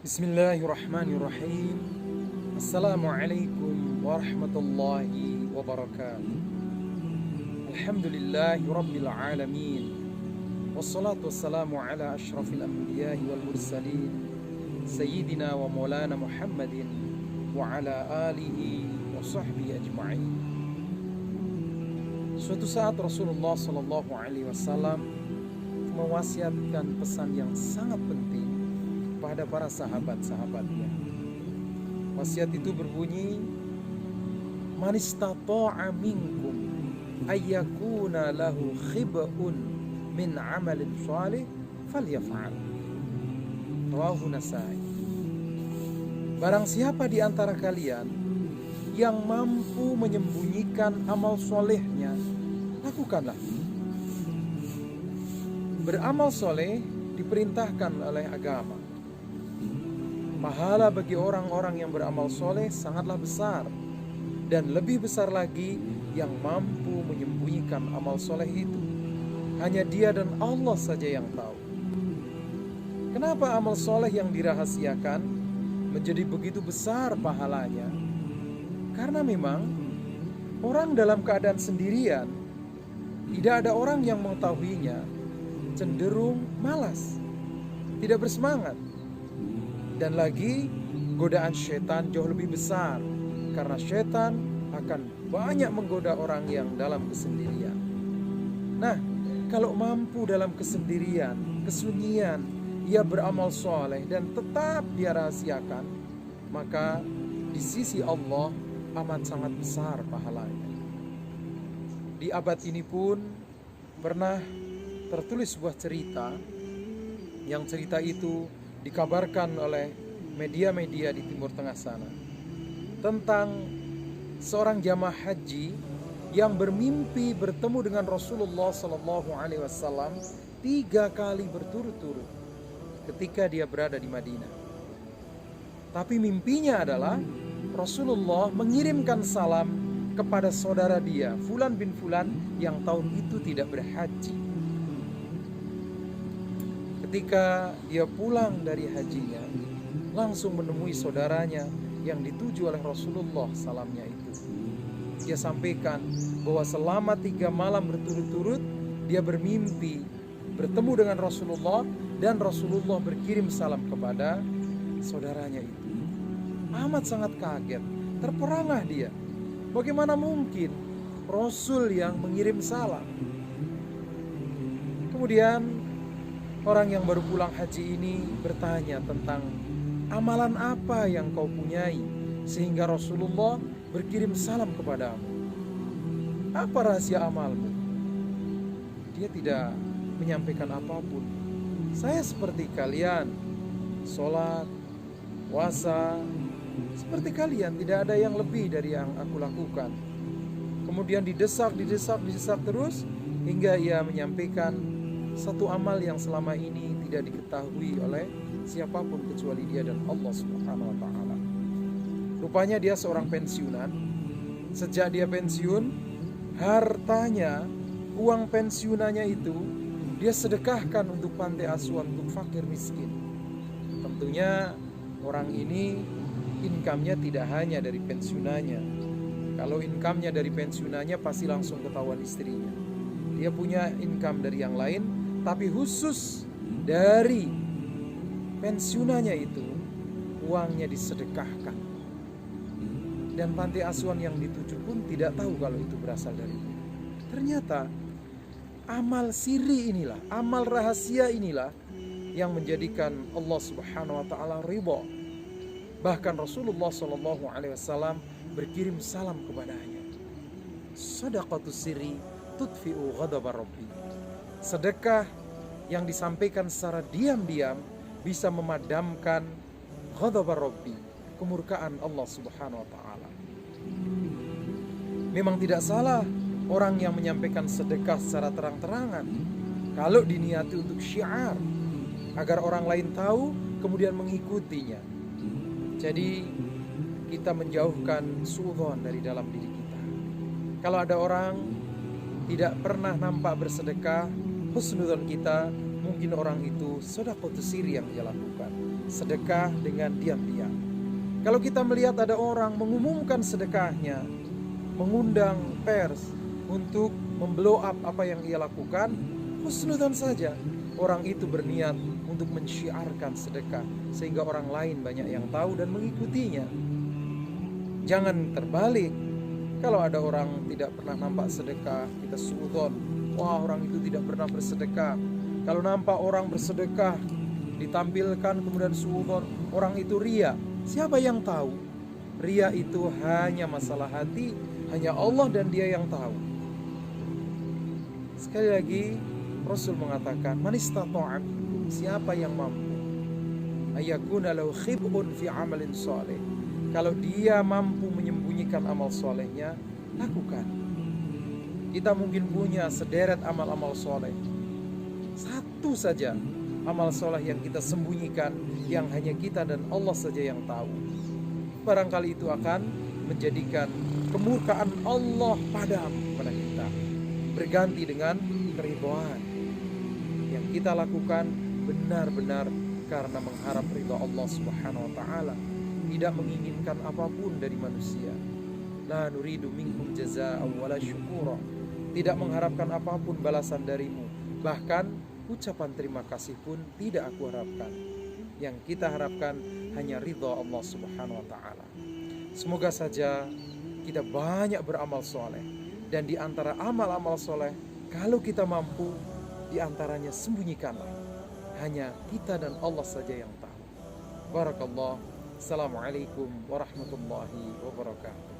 Bismillahirrahmanirrahim. Assalamualaikum warahmatullahi wabarakatuh. Alhamdulillahi rabbil alamin. Wassalatu wassalamu ala ashrafil anbiya'i wal mursalin Sayyidina wa maulana Muhammadin wa ala alihi wa sahbihi ajma'in. Suatu saat Rasulullah sallallahu alaihi wasallam mewasiatkan pesan yang sangat penting pada para sahabat-sahabatnya. Wasiat itu berbunyi, "Man istata'a minkum ayyakuna lahu khib'un min 'amalin shalih falyaf'al." Rawahu Nasai. Barang siapa di antara kalian yang mampu menyembunyikan amal solehnya, lakukanlah. Beramal soleh diperintahkan oleh agama. Pahala bagi orang-orang yang beramal soleh sangatlah besar. Dan lebih besar lagi yang mampu menyembunyikan amal soleh itu. Hanya dia dan Allah saja yang tahu. Kenapa amal soleh yang dirahasiakan menjadi begitu besar pahalanya? Karena memang orang dalam keadaan sendirian, tidak ada orang yang mengetahuinya, cenderung malas, tidak bersemangat. Dan lagi godaan setan jauh lebih besar, karena setan akan banyak menggoda orang yang dalam kesendirian. Nah, kalau mampu dalam kesendirian, kesunyian, ia beramal soleh dan tetap dia rahasiakan, maka di sisi Allah amat sangat besar pahalanya. Di abad ini pun pernah tertulis sebuah cerita, yang cerita itu dikabarkan oleh media-media di Timur Tengah sana, tentang seorang jamaah haji yang bermimpi bertemu dengan Rasulullah SAW 3 kali berturut-turut ketika dia berada di Madinah. Tapi mimpinya adalah Rasulullah mengirimkan salam kepada saudara dia, Fulan bin Fulan, yang tahun itu tidak berhaji. Ketika dia pulang dari hajinya, langsung menemui saudaranya yang dituju oleh Rasulullah salamnya itu. Dia sampaikan bahwa selama 3 malam berturut-turut dia bermimpi bertemu dengan Rasulullah, dan Rasulullah berkirim salam kepada saudaranya itu. Amat sangat kaget, terperangah dia. Bagaimana mungkin Rasul yang mengirim salam? Kemudian orang yang baru pulang haji ini bertanya tentang amalan apa yang kau punyai sehingga Rasulullah berkirim salam kepadamu. Apa rahasia amalmu? Dia tidak menyampaikan apapun. Saya seperti kalian, sholat, puasa, seperti kalian, tidak ada yang lebih dari yang aku lakukan. Kemudian didesak terus hingga ia menyampaikan satu amal yang selama ini tidak diketahui oleh siapapun kecuali dia dan Allah Subhanahu wa ta'ala. Rupanya dia seorang pensiunan. Sejak dia pensiun, hartanya, uang pensiunannya itu dia sedekahkan untuk panti asuhan, untuk fakir miskin. Tentunya orang ini income-nya tidak hanya dari pensiunannya. Kalau income-nya dari pensiunannya pasti langsung ketahuan istrinya. Dia punya income dari yang lain, tapi khusus dari pensiunannya itu uangnya disedekahkan. Dan panti asuhan yang dituju pun tidak tahu kalau itu berasal dari dia. Ternyata amal siri inilah, amal rahasia inilah yang menjadikan Allah Subhanahu wa ta'ala ridha. Bahkan Rasulullah SAW berkirim salam kepadanya. Shadaqatus sirri tudfi'u ghadaba rabbi. Sedekah yang disampaikan secara diam-diam bisa memadamkan ghadaba rabbi, kemurkaan Allah Subhanahu wa ta'ala. Memang tidak salah orang yang menyampaikan sedekah secara terang-terangan kalau diniati untuk syiar, agar orang lain tahu kemudian mengikutinya. Jadi kita menjauhkan suudzon dari dalam diri kita. Kalau ada orang tidak pernah nampak bersedekah, husnudzon kita mungkin orang itu sedekah siri yang dia lakukan, sedekah dengan diam-diam. Kalau kita melihat ada orang mengumumkan sedekahnya, mengundang pers untuk memblow up apa yang ia lakukan, husnudzan saja. Orang itu berniat untuk mensyiarkan sedekah sehingga orang lain banyak yang tahu dan mengikutinya. Jangan terbalik. Kalau ada orang tidak pernah nampak sedekah, kita suudzon, wah orang itu tidak pernah bersedekah. Kalau nampak orang bersedekah ditampilkan kemudian suudzon, orang itu ria. Siapa yang tahu? Ria itu hanya masalah hati, hanya Allah dan Dia yang tahu. Sekali lagi Rasul mengatakan, man istata'a minkum, siapa yang mampu ayakuna lahu khib'un fi amalin shalih, kalau dia mampu menyembunyikan amal solehnya, lakukan. Kita mungkin punya sederet amal-amal soleh, satu saja amal soleh yang kita sembunyikan, yang hanya kita dan Allah saja yang tahu. Barangkali itu akan menjadikan kemurkaan Allah padam pada kita, berganti dengan keridhaan. Yang kita lakukan benar-benar karena mengharap ridha Allah Subhanahu wa taala, tidak menginginkan apapun dari manusia. La nuridu minkum jazaa'an wala syukura, tidak mengharapkan apapun balasan darimu, bahkan ucapan terima kasih pun tidak aku harapkan. Yang kita harapkan hanya ridha Allah Subhanahu wa taala. Semoga saja kita banyak beramal soleh, dan di antara amal-amal soleh, kalau kita mampu, di antaranya sembunyikanlah, hanya kita dan Allah saja yang tahu. Barakallah. Assalamualaikum warahmatullahi wabarakatuh.